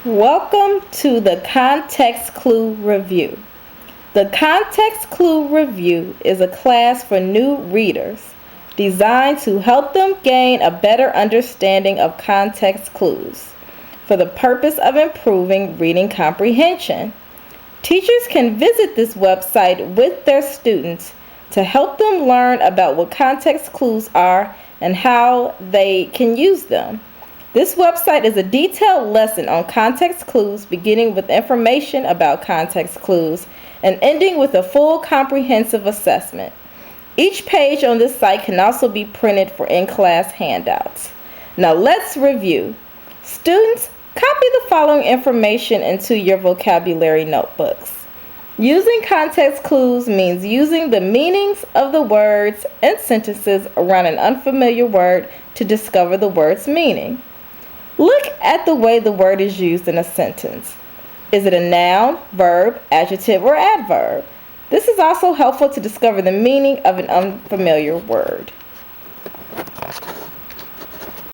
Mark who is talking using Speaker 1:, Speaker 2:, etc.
Speaker 1: Welcome to the Context Clue Review. The Context Clue Review is a class for new readers designed to help them gain a better understanding of context clues for the purpose of improving reading comprehension. Teachers can visit this website with their students to help them learn about what context clues are and how they can use them. This website is a detailed lesson on context clues, beginning with information about context clues and ending with a full comprehensive assessment. Each page on this site can also be printed for in-class handouts. Now let's review. Students, copy the following information into your vocabulary notebooks. Using context clues means using the meanings of the words and sentences around an unfamiliar word to discover the word's meaning. Look at the way the word is used in a sentence. Is it a noun, verb, adjective, or adverb? This is also helpful to discover the meaning of an unfamiliar word.